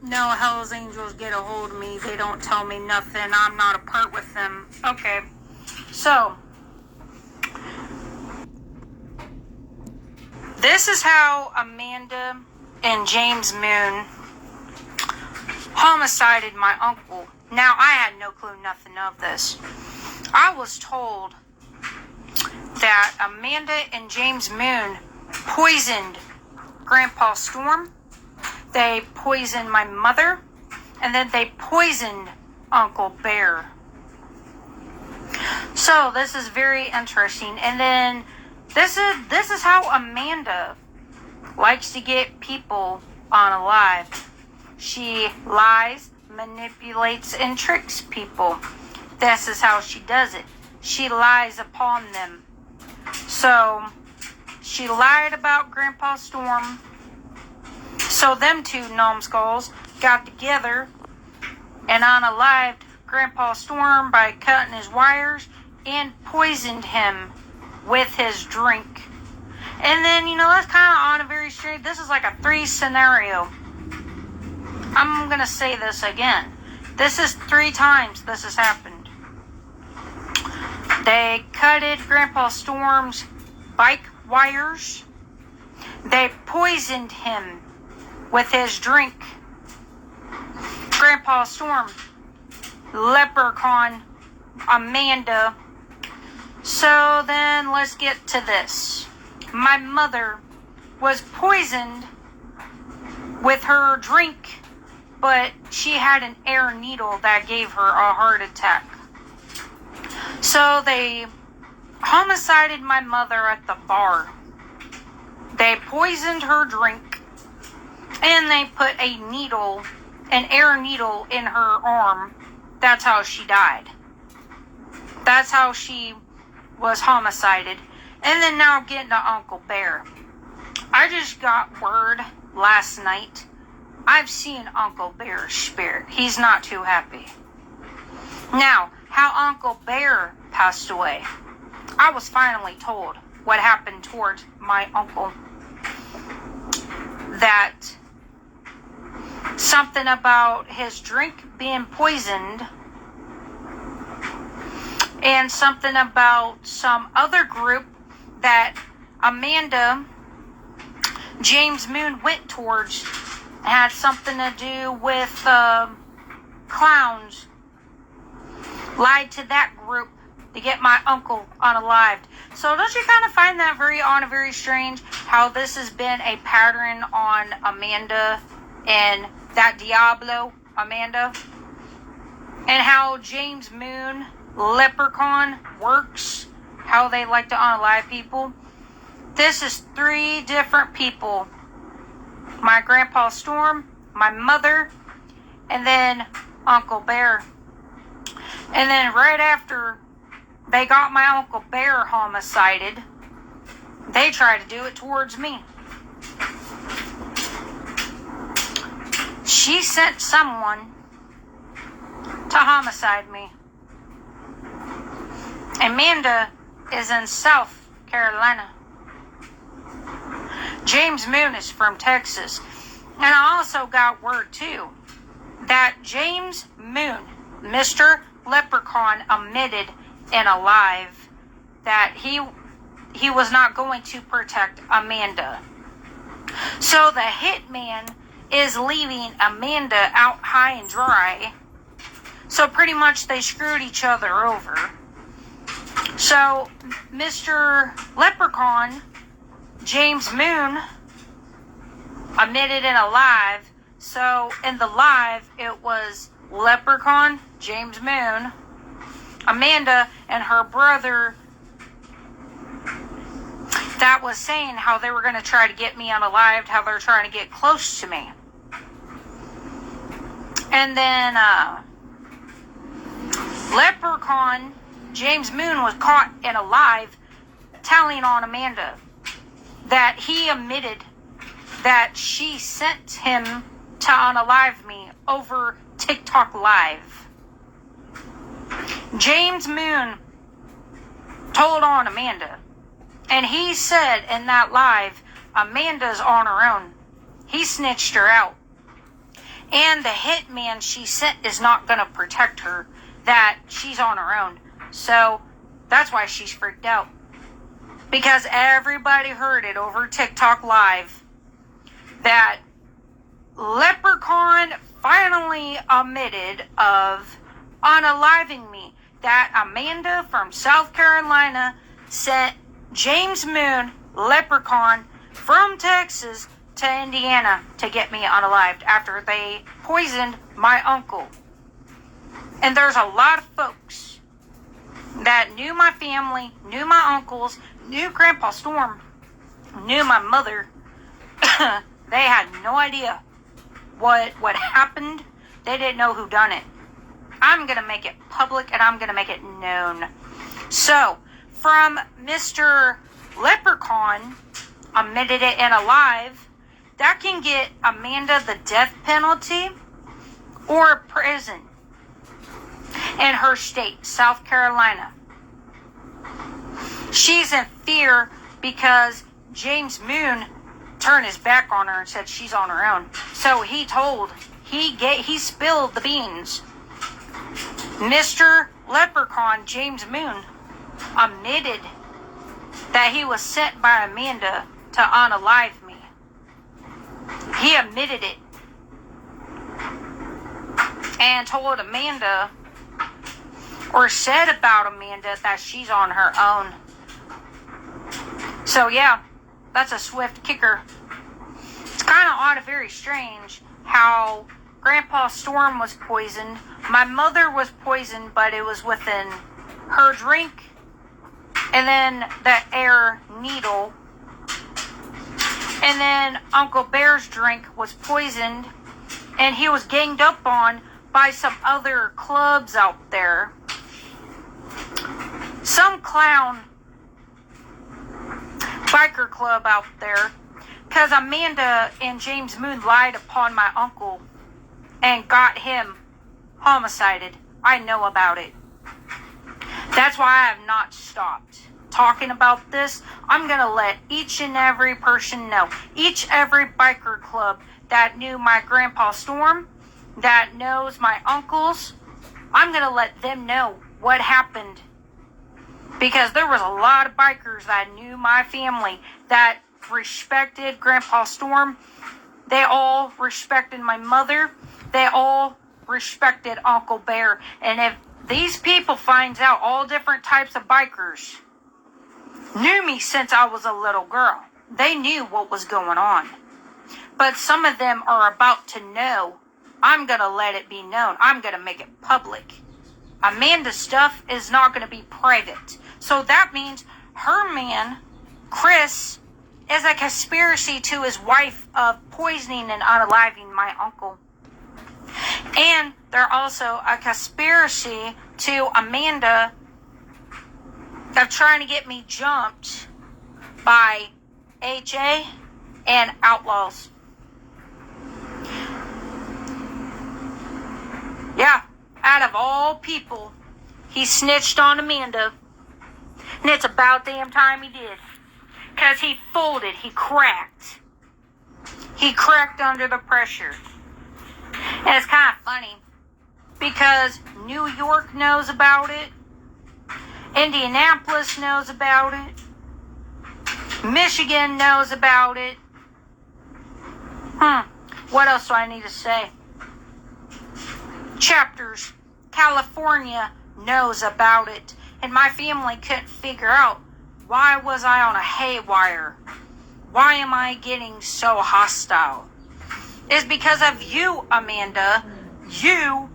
No, Hell's Angels get a hold of me. They don't tell me nothing. I'm not a part with them. Okay. So, this is how Amanda and James Moon homicided my uncle. Now, I had no clue nothing of this. I was told that Amanda and James Moon poisoned Grandpa Storm. They poisoned my mother, and then they poisoned Uncle Bear. So this is very interesting. And then this is how Amanda likes to get people unalive. She lies, manipulates, and tricks people. This is how she does it. She lies upon them. So she lied about Grandpa Storm. So them two numbskulls got together and unalived Grandpa Storm by cutting his wires and poisoned him with his drink. And then, that's kind of on a very strange, this is like a 3 scenario. I'm going to say this again. This is 3 times this has happened. They cutted Grandpa Storm's bike wires. They poisoned him with his drink. Grandpa Storm, Leprechaun, Amanda. So then let's get to this. My mother was poisoned with her drink, but she had an air needle that gave her a heart attack. So they homicided my mother at the bar. They poisoned her drink, and they put an air needle in her arm. That's how she died. That's how she was homicided. And then now getting to Uncle Bear. I just got word last night. I've seen Uncle Bear's spirit. He's not too happy. Now, how Uncle Bear passed away. I was finally told what happened towards my uncle. That something about his drink being poisoned, and something about some other group that Amanda, James Moon went towards, had something to do with clowns. Lied to that group to get my uncle unalived. So don't you kind of find that very strange, how this has been a pattern on Amanda and that Diablo Amanda, and how James Moon, Leprechaun, works, how they like to unalive people. This is 3 different people. My Grandpa Storm, my mother, and then Uncle Bear. And then right after they got my Uncle Bear homicided, they tried to do it towards me. She sent someone to homicide me. Amanda is in South Carolina. James Moon is from Texas. And I also got word too that James Moon, Mr. Leprechaun, admitted in a live that he was not going to protect Amanda. So the hitman is leaving Amanda out high and dry. So pretty much they screwed each other over. So Mr. Leprechaun, James Moon, admitted in a live. So in the live, it was Leprechaun, James Moon, Amanda, and her brother that was saying how they were going to try to get me unalived, how they're trying to get close to me. And then Leprechaun, James Moon, was caught in a live telling on Amanda that he admitted that she sent him to unalive me over TikTok Live. James Moon told on Amanda, and he said in that live, Amanda's on her own. He snitched her out. And the hitman she sent is not going to protect her, that she's on her own. So that's why she's freaked out. Because everybody heard it over TikTok Live that Leprechaun finally admitted of unaliving me. That Amanda from South Carolina sent James Moon, Leprechaun, from Texas to Indiana to get me unalived after they poisoned my uncle. And there's a lot of folks that knew my family, knew my uncles, knew Grandpa Storm, knew my mother. They had no idea what happened. They didn't know who done it. I'm going to make it public and I'm going to make it known. So, from Mr. Leprechaun, admitted it and alive, that can get Amanda the death penalty or prison in her state, South Carolina. She's in fear because James Moon turned his back on her and said she's on her own. So he spilled the beans. Mr. Leprechaun, James Moon, admitted that he was sent by Amanda to unalive me. He admitted it. And told Amanda, or said about Amanda, that she's on her own. So yeah, that's a swift kicker. It's kind of odd and very strange how Grandpa Storm was poisoned. My mother was poisoned, but it was within her drink. And then the air needle. And then Uncle Bear's drink was poisoned. And he was ganged up on by some other clubs out there. Some clown biker club out there. Because Amanda and James Moon lied upon my uncle and got him homicided. I know about it. That's why I have not stopped talking about this. I'm going to let each and every person know. Every biker club that knew my Grandpa Storm, that knows my uncles, I'm going to let them know what happened. Because there was a lot of bikers that knew my family, that respected Grandpa Storm. They all respected my mother. They all respected Uncle Bear. And if these people finds out all different types of bikers knew me since I was a little girl, they knew what was going on. But some of them are about to know. I'm going to let it be known. I'm going to make it public. Amanda's stuff is not going to be private. So that means her man, Chris, is a conspiracy to his wife of poisoning and unaliving my uncle. And they're also a conspiracy to Amanda of trying to get me jumped by HA and outlaws. Yeah, out of all people, he snitched on Amanda. And it's about damn time he did. Because he folded, he cracked. He cracked under the pressure. And it's kind of funny. Because New York knows about it. Indianapolis knows about it. Michigan knows about it. What else do I need to say? Chapters. California knows about it. And my family couldn't figure out, why was I on a haywire? Why am I getting so hostile? It's because of you, Amanda. You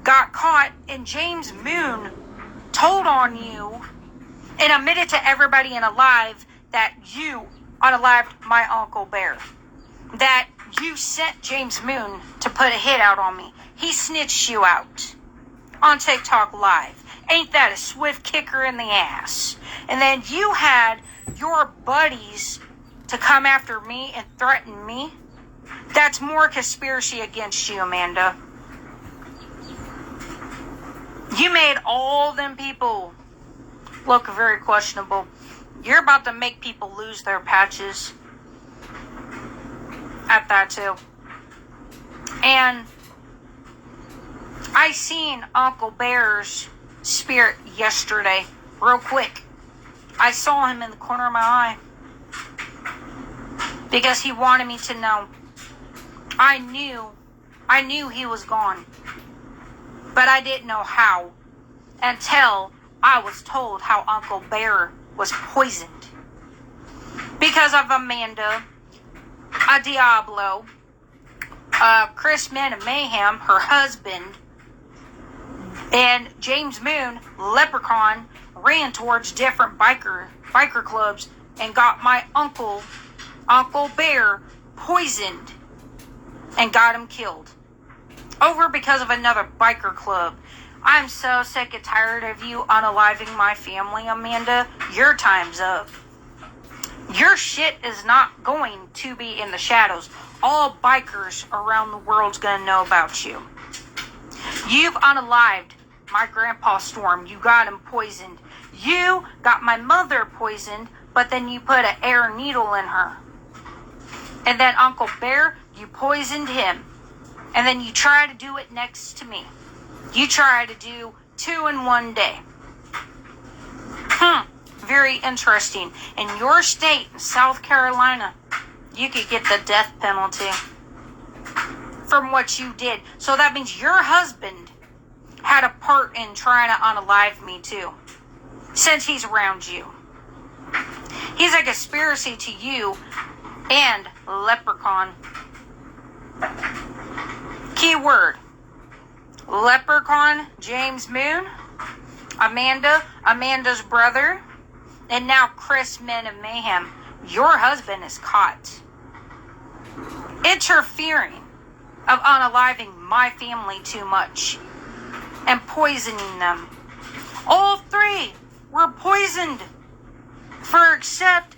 got caught and James Moon told on you and admitted to everybody in alive that you unalived my Uncle Bear. That you sent James Moon to put a hit out on me. He snitched you out on TikTok Live. Ain't that a swift kicker in the ass? And then you had your buddies to come after me and threaten me. That's more conspiracy against you, Amanda. You made all them people look very questionable. You're about to make people lose their patches. At that too. And I seen Uncle Bear's spirit yesterday, real quick. I saw him in the corner of my eye. Because he wanted me to know. I knew he was gone. But I didn't know how. Until I was told how Uncle Bear was poisoned. Because of Amanda, a Diablo, Chris Man of Mayhem, her husband, and James Moon, Leprechaun, ran towards different biker clubs and got my Uncle Bear, poisoned and got him killed. Over because of another biker club. I'm so sick and tired of you unaliving my family, Amanda. Your time's up. Your shit is not going to be in the shadows. All bikers around the world's gonna know about you. You've unalived my grandpa Storm. You got him poisoned. You got my mother poisoned, but then you put an air needle in her. And then Uncle Bear, you poisoned him. And then you try to do it next to me. You try to do 2 in 1 day. Very interesting. In your state, in South Carolina, you could get the death penalty from what you did. So that means your husband had a part in trying to unalive me too. Since he's around you. He's a conspiracy to you and Leprechaun. Keyword. Leprechaun, James Moon, Amanda's brother, and now Chris Men of Mayhem. Your husband is caught interfering of unaliving my family too much and poisoning them. All 3 were poisoned except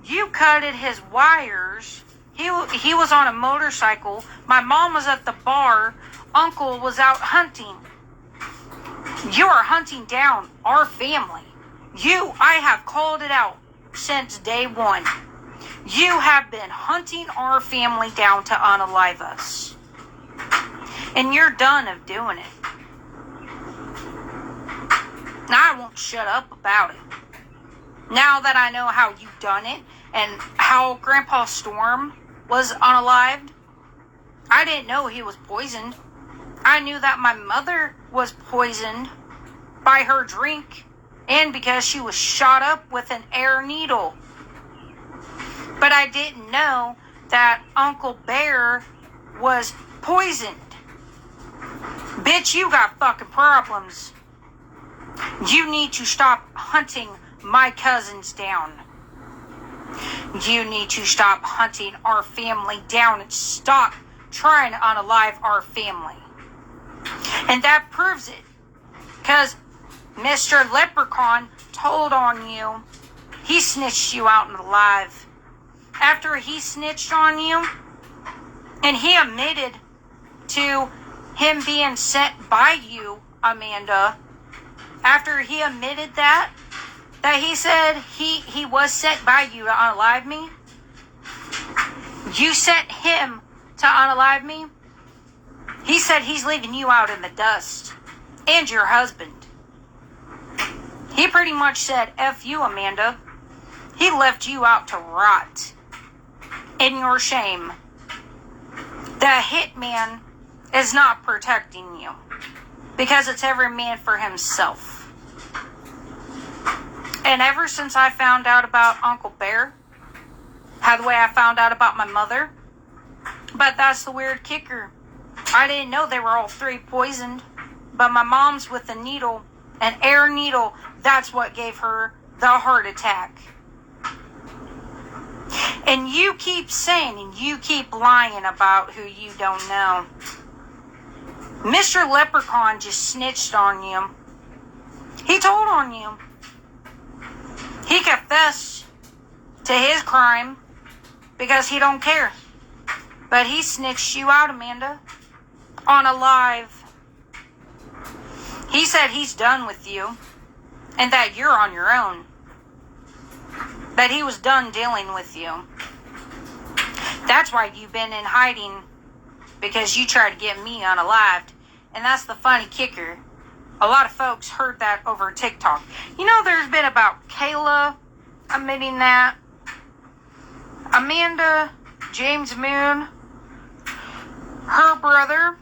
you cutted his wires. He was on a motorcycle. My mom was at the bar. Uncle was out hunting. You are hunting down our family. I have called it out since day 1. You have been hunting our family down to unalive us. And you're done of doing it. Now I won't shut up about it. Now that I know how you've done it and how Grandpa Storm was unalived, I didn't know he was poisoned. I knew that my mother was poisoned by her drink and because she was shot up with an air needle. But I didn't know that Uncle Bear was poisoned. Bitch, you got fucking problems. You need to stop hunting my cousins down. You need to stop hunting our family down and stop trying to unalive our family. And that proves it. Because Mr. Leprechaun told on you. He snitched you out alive. After he snitched on you, and he admitted to him being sent by you, Amanda, after he admitted that he said he was sent by you to unalive me, you sent him to unalive me, he said he's leaving you out in the dust, and your husband. He pretty much said, F you, Amanda. He left you out to rot in your shame. The hitman is not protecting you because it's every man for himself. And ever since I found out about Uncle Bear, how the way I found out about my mother, but that's the weird kicker. I didn't know they were all 3 poisoned, but my mom's with a needle, an air needle, that's what gave her the heart attack. And you keep saying and you keep lying about who you don't know. Mr. Leprechaun just snitched on you. He told on you. He confessed to his crime because he don't care. But he snitched you out, Amanda, on a live. He said he's done with you and that you're on your own. That he was done dealing with you. That's why you've been in hiding, because you tried to get me unalived. And that's the funny kicker. A lot of folks heard that over TikTok. You know, there's been about Kayla admitting that, Amanda, James Moon, her brother,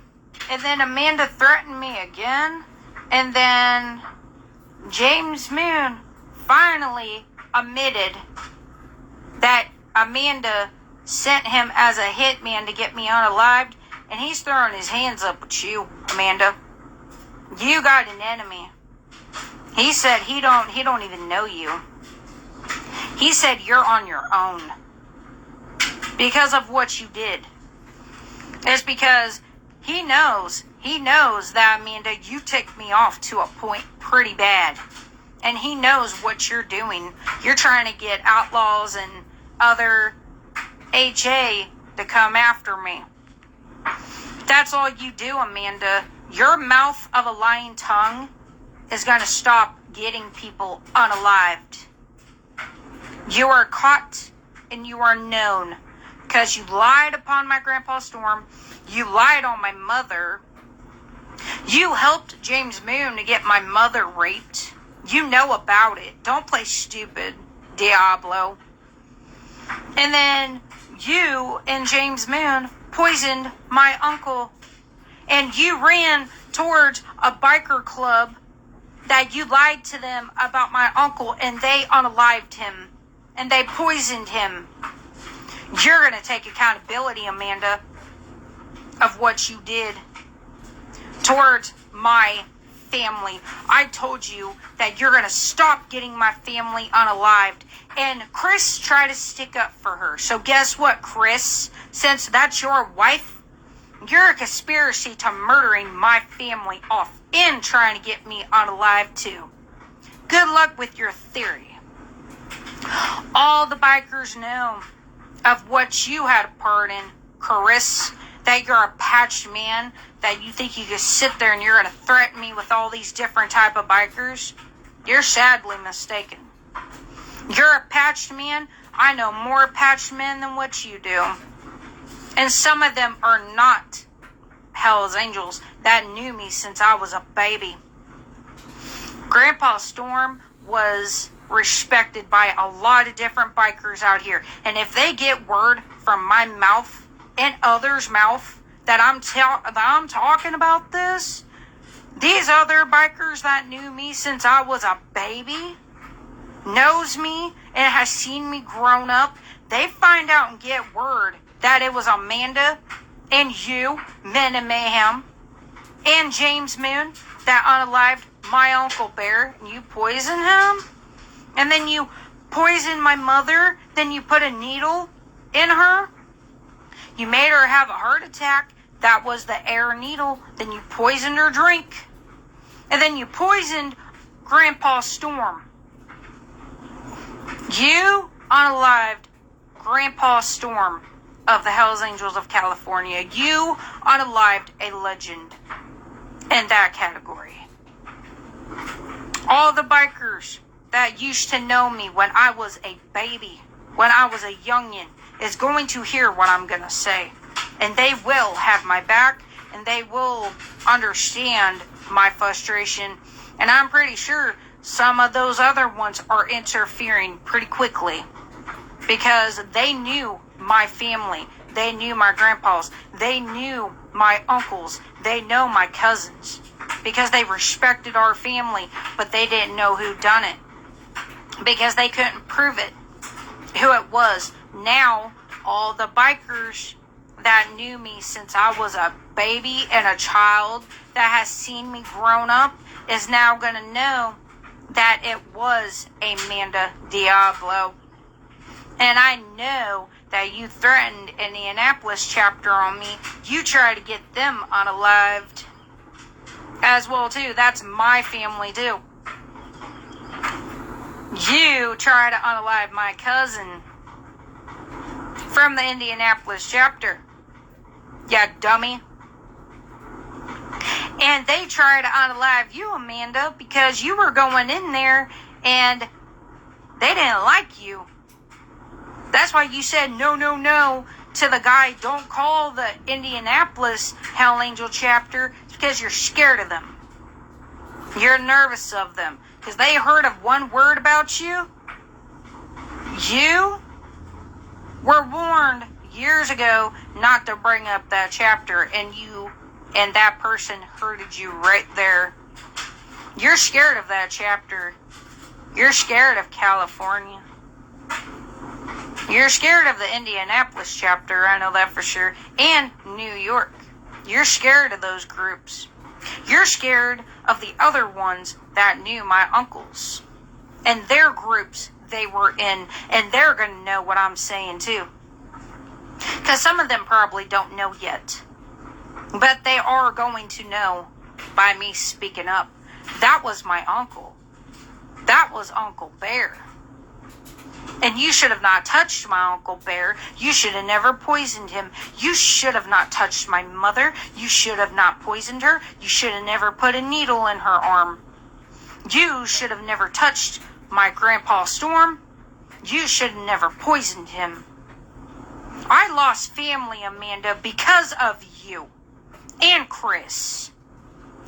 and then Amanda threatened me again, and then James Moon finally admitted that Amanda sent him as a hitman to get me unalived, and he's throwing his hands up at you, Amanda. You got an enemy. He said he don't even know you. He said you're on your own because of what you did. It's because he knows that, Amanda, you ticked me off to a point pretty bad. And he knows what you're doing. You're trying to get outlaws and other HA to come after me. That's all you do, Amanda. Your mouth of a lying tongue is going to stop getting people unalived. You are caught and you are known because you lied upon my Grandpa Storm. You lied on my mother. You helped James Moon to get my mother raped. You know about it. Don't play stupid, Diablo. And then you and James Moon poisoned my uncle. And you ran towards a biker club that you lied to them about my uncle, and they unalived him. And they poisoned him. You're going to take accountability, Amanda, of what you did towards my family. I told you that you're going to stop getting my family unalived. And Chris tried to stick up for her. So guess what, Chris? Since that's your wife, you're a conspiracy to murdering my family off and trying to get me unalived too. Good luck with your theory. All the bikers know of what you had a part in, Chris. That you're a patched man, that you think you can sit there and you're going to threaten me with all these different type of bikers. You're sadly mistaken. You're a patched man. I know more patched men than what you do. And some of them are not Hell's Angels that knew me since I was a baby. Grandpa Storm was respected by a lot of different bikers out here. And if they get word from my mouth and others' mouth that I'm talking about this, these other bikers that knew me since I was a baby, knows me and has seen me grown up, they find out and get word that it was Amanda and you, Men and Mayhem, and James Moon that unalived my Uncle Bear, and you poisoned him, and then you poisoned my mother, then you put a needle in her. You made her have a heart attack. That was the air needle. Then you poisoned her drink. And then you poisoned Grandpa Storm. You unalived Grandpa Storm of the Hells Angels of California. You unalived a legend in that category. All the bikers that used to know me when I was a baby, when I was a youngin', is going to hear what I'm going to say. And they will have my back, and they will understand my frustration. And I'm pretty sure some of those other ones are interfering pretty quickly. Because they knew my family. They knew my grandpas. They knew my uncles. They know my cousins. Because they respected our family, but they didn't know who done it. Because they couldn't prove it, who it was. Now, all the bikers that knew me since I was a baby and a child, that has seen me grown up, is now going to know that it was Amanda Diablo. And I know that you threatened Indianapolis chapter on me. You try to get them unalived as well too. That's my family too. You try to unalive my cousin from the Indianapolis chapter. Ya dummy. And they try to unalive you, Amanda, because you were going in there and they didn't like you. That's why you said no, no, no to the guy, don't call the Indianapolis Hell Angel chapter. It's because you're scared of them. You're nervous of them. Because they heard of one word about you. You were warned years ago not to bring up that chapter, and that person hurted you right there. You're scared of that chapter. You're scared of California. You're scared of the Indianapolis chapter, I know that for sure, and New York. You're scared of those groups. You're scared of the other ones that knew my uncles and their groups they were in, and they're going to know what I'm saying too. Because some of them probably don't know yet, but they are going to know by me speaking up. That was my uncle. That was Uncle Bear. And you should have not touched my Uncle Bear. You should have never poisoned him. You should have not touched my mother. You should have not poisoned her. You should have never put a needle in her arm. You should have never touched my Grandpa Storm. You should have never poisoned him. I lost family, Amanda, because of you. And Chris.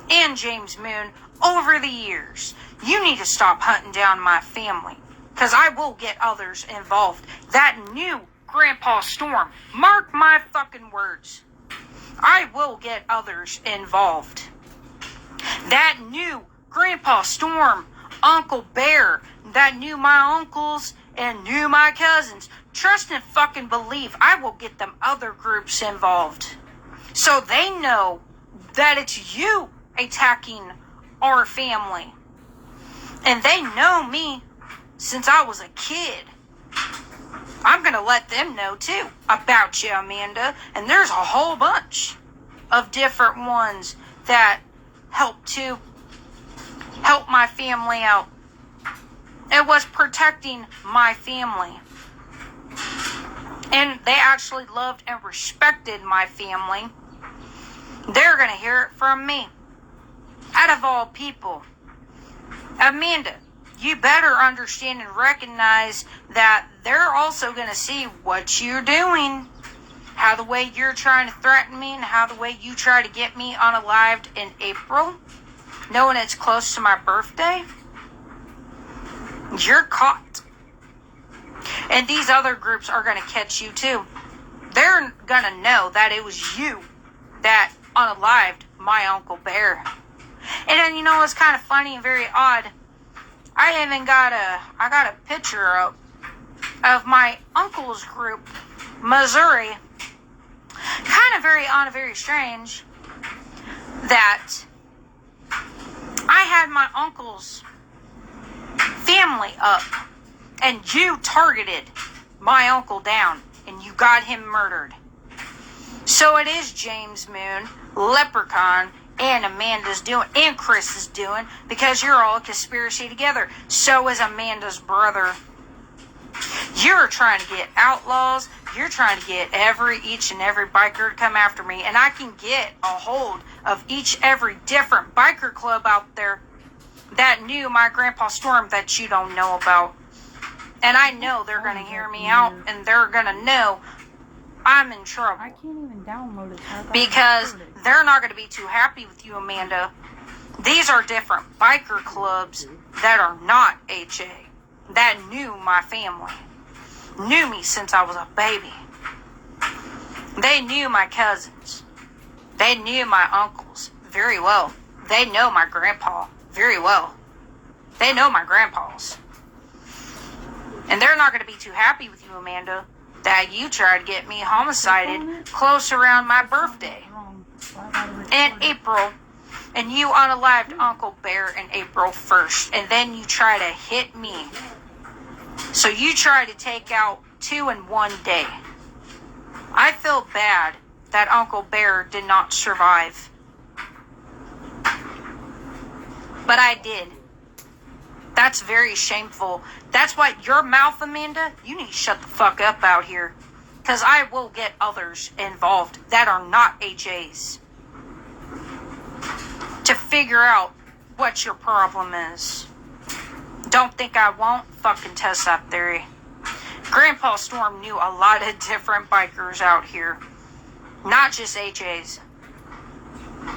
And James Moon over the years. You need to stop hunting down my family. Because I will get others involved. That new Grandpa Storm. Mark my fucking words. I will get others involved. That new Grandpa Storm, Uncle Bear, that knew my uncles and knew my cousins. Trust and fucking believe I will get them other groups involved. So they know that it's you attacking our family. And they know me since I was a kid. I'm going to let them know too about you, Amanda. And there's a whole bunch of different ones that help my family out. It was protecting my family. And they actually loved and respected my family. They're going to hear it from me. Out of all people. Amanda, you better understand and recognize that they're also going to see what you're doing. How the way you're trying to threaten me and how the way you try to get me unalived in April, knowing it's close to my birthday. You're caught. And these other groups are going to catch you too. They're going to know that it was you that unalived my Uncle Bear. And then, you know, it's kind of funny and very odd. I even got a picture of my uncle's group, Missouri. Kind of very odd and very strange that I had my uncle's family up and you targeted my uncle down and you got him murdered. So it is James Moon, Leprechaun, and Amanda's doing, and Chris is doing, because you're all a conspiracy together. So is Amanda's brother. You're trying to get outlaws. You're trying to get each and every biker to come after me. And I can get a hold of every different biker club out there that knew my Grandpa Storm that you don't know about. And I know they're going to hear me out, and they're going to know I'm in trouble. I can't even download it. Because they're not going to be too happy with you, Amanda. These are different biker clubs that are not HA. That knew my family. Knew me since I was a baby. They knew my cousins. They knew my uncles very well. They know my grandpa very well. They know my grandpas. And they're not going to be too happy with you, Amanda, that you tried to get me homicided close around my birthday in April, and you unalived Uncle Bear in April 1st, and then you try to hit me. So you try to take out 2 in one day. I feel bad that Uncle Bear did not survive. But I did. That's very shameful. That's why your mouth, Amanda, you need to shut the fuck up out here. Because I will get others involved that are not HAs. To figure out what your problem is. Don't think I won't fucking test that theory. Grandpa Storm knew a lot of different bikers out here. Not just HAs.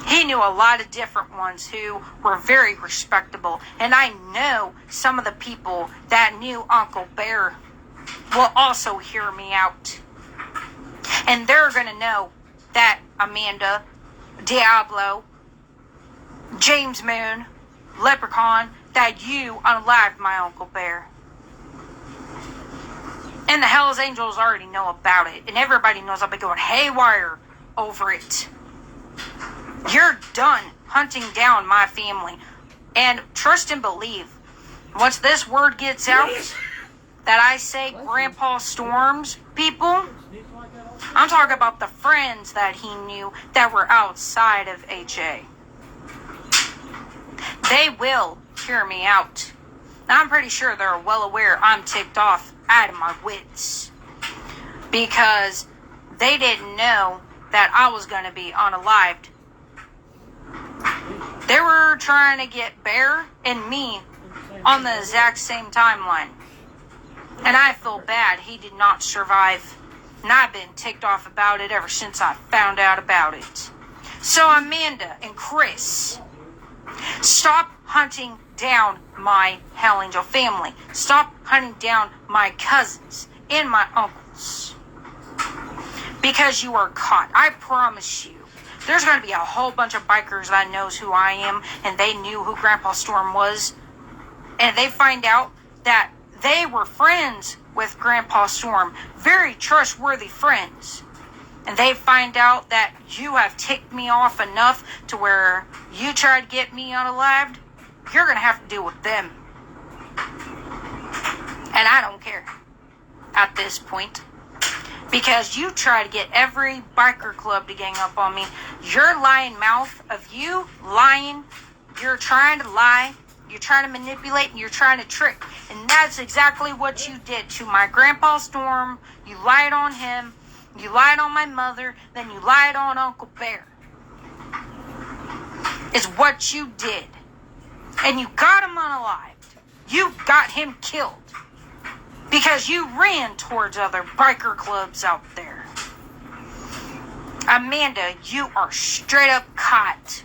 He knew a lot of different ones who were very respectable. And I know some of the people that knew Uncle Bear will also hear me out. And they're going to know that Amanda, Diablo, James Moon, Leprechaun, that you unalived my Uncle Bear. And the Hells Angels already know about it. And everybody knows I'll be going haywire over it. You're done hunting down my family. And trust and believe, once this word gets out that I say Grandpa Storm's people, I'm talking about the friends that he knew that were outside of HA. They will hear me out. I'm pretty sure they're well aware I'm ticked off out of my wits. Because they didn't know that I was going to be unalived. They were trying to get Bear and me on the exact same timeline. And I feel bad he did not survive. And I've been ticked off about it ever since I found out about it. So Amanda and Chris, stop hunting down my Hell Angel family. Stop hunting down my cousins and my uncles. Because you are caught. I promise you. There's going to be a whole bunch of bikers that knows who I am, and they knew who Grandpa Storm was. And they find out that they were friends with Grandpa Storm. Very trustworthy friends. And they find out that you have ticked me off enough to where you tried to get me unalived. You're going to have to deal with them. And I don't care at this point. Because you try to get every biker club to gang up on me. Your lying mouth of you lying, you're trying to lie, you're trying to manipulate, and you're trying to trick. And that's exactly what you did to my Grandpa Storm. You lied on him, you lied on my mother, then you lied on Uncle Bear. It's what you did. And you got him unalived. You got him killed. Because you ran towards other biker clubs out there. Amanda, you are straight up caught.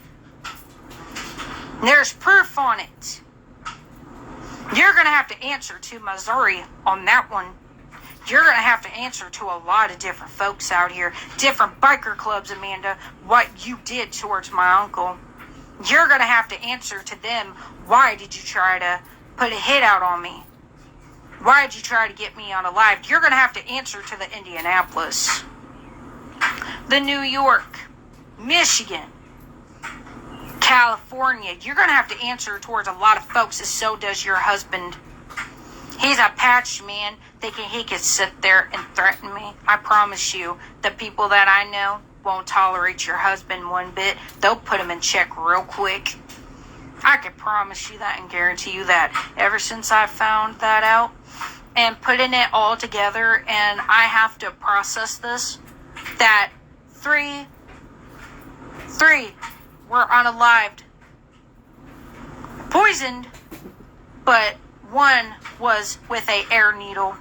There's proof on it. You're going to have to answer to Missouri on that one. You're going to have to answer to a lot of different folks out here. Different biker clubs, Amanda. What you did towards my uncle. You're going to have to answer to them. Why did you try to put a hit out on me? Why did you try to get me unalived? You're going to have to answer to the Indianapolis, the New York, Michigan, California. You're going to have to answer towards a lot of folks, and so does your husband. He's a patched man thinking he could sit there and threaten me. I promise you, the people that I know won't tolerate your husband one bit. They'll put him in check real quick. I can promise you that and guarantee you that. Ever since I found that out and putting it all together, and I have to process this, that three were unalived, poisoned, but one was with a air needle.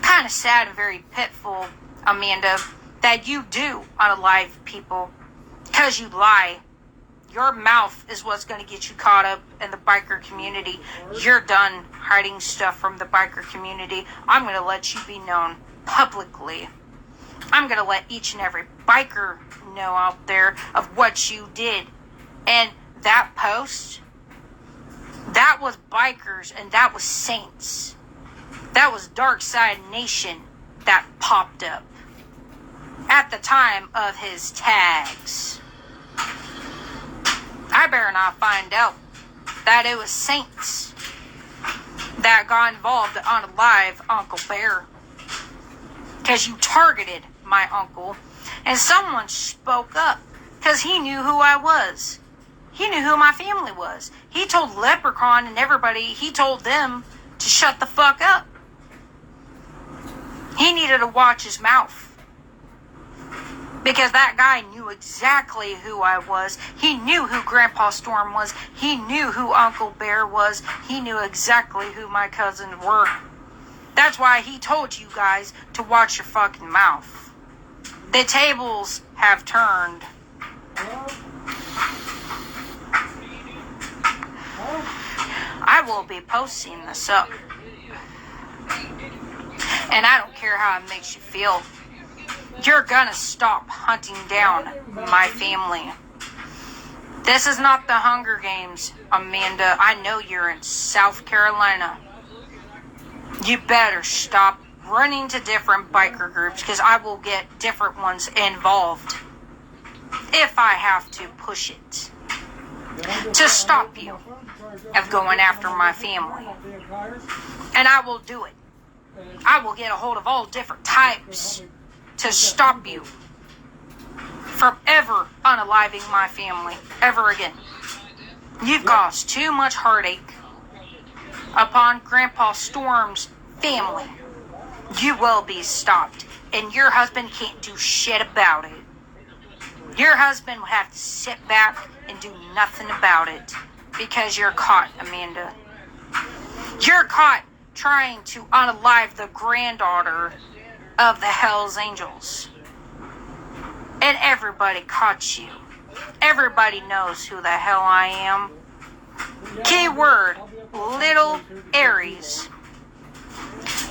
Kind of sad and very pitiful, Amanda, that you do unalive people because you lie. Your mouth is what's going to get you caught up in the biker community. You're done hiding stuff from the biker community. I'm going to let you be known publicly. I'm going to let each and every biker know out there of what you did. And that post, that was bikers and that was saints. That was Dark Side Nation that popped up at the time of his tags. I better not find out that it was saints that got involved to unalive Uncle Bear. Because you targeted my uncle. And someone spoke up. Because he knew who I was. He knew who my family was. He told Leprechaun and everybody, he told them to shut the fuck up. He needed to watch his mouth. Because that guy knew exactly who I was. He knew who Grandpa Storm was. He knew who Uncle Bear was. He knew exactly who my cousins were. That's why he told you guys to watch your fucking mouth. The tables have turned. I will be posting this up. And I don't care how it makes you feel. You're gonna stop hunting down my family. This is not the Hunger Games, Amanda. I know you're in South Carolina. You better stop running to different biker groups, because I will get different ones involved if I have to push it to stop you of going after my family. And I will do it. I will get a hold of all different types to stop you from ever unaliving my family ever again. You've caused too much heartache upon Grandpa Storm's family. You will be stopped, and your husband can't do shit about it. Your husband will have to sit back and do nothing about it, because you're caught, Amanda. You're caught trying to unalive the granddaughter of the Hells Angels. And everybody caught you. Everybody knows who the hell I am. Keyword, Little Aries.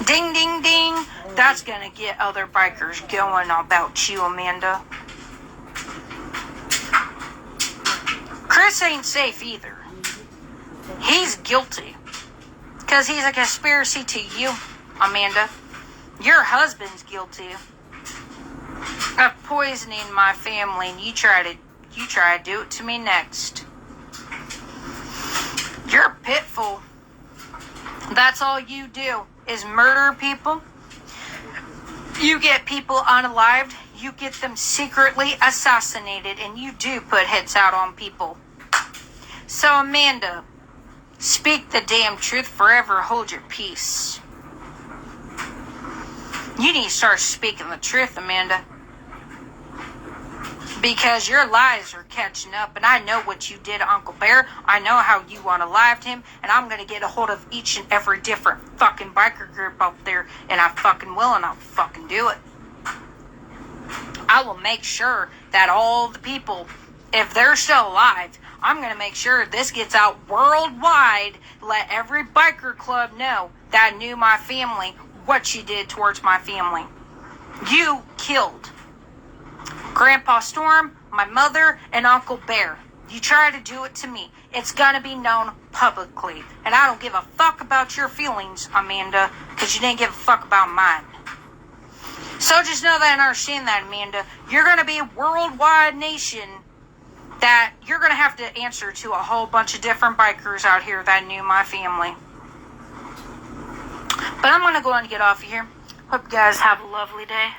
Ding, ding, ding. That's gonna get other bikers going about you, Amanda. Chris ain't safe either. He's guilty. Because he's a conspiracy to you, Amanda. Your husband's guilty of poisoning my family, and you try to do it to me next. You're pitiful. That's all you do, is murder people. You get people unalived, you get them secretly assassinated, and you do put hits out on people. So, Amanda, speak the damn truth, forever hold your peace. You need to start speaking the truth, Amanda. Because your lies are catching up, and I know what you did to Uncle Bear. I know how you unalived him, and I'm going to get a hold of each and every different fucking biker group out there, and I fucking will, and I'll fucking do it. I will make sure that all the people, if they're still alive, I'm going to make sure this gets out worldwide, let every biker club know that knew my family, what you did towards my family. You killed Grandpa Storm, my mother, and Uncle Bear. You try to do it to me, it's gonna be known publicly. And I don't give a fuck about your feelings, Amanda, because you didn't give a fuck about mine. So just know that and understand that, Amanda. You're gonna be a worldwide nation that you're gonna have to answer to a whole bunch of different bikers out here that knew my family. But I'm gonna go and get off of here. Hope you guys have a lovely day.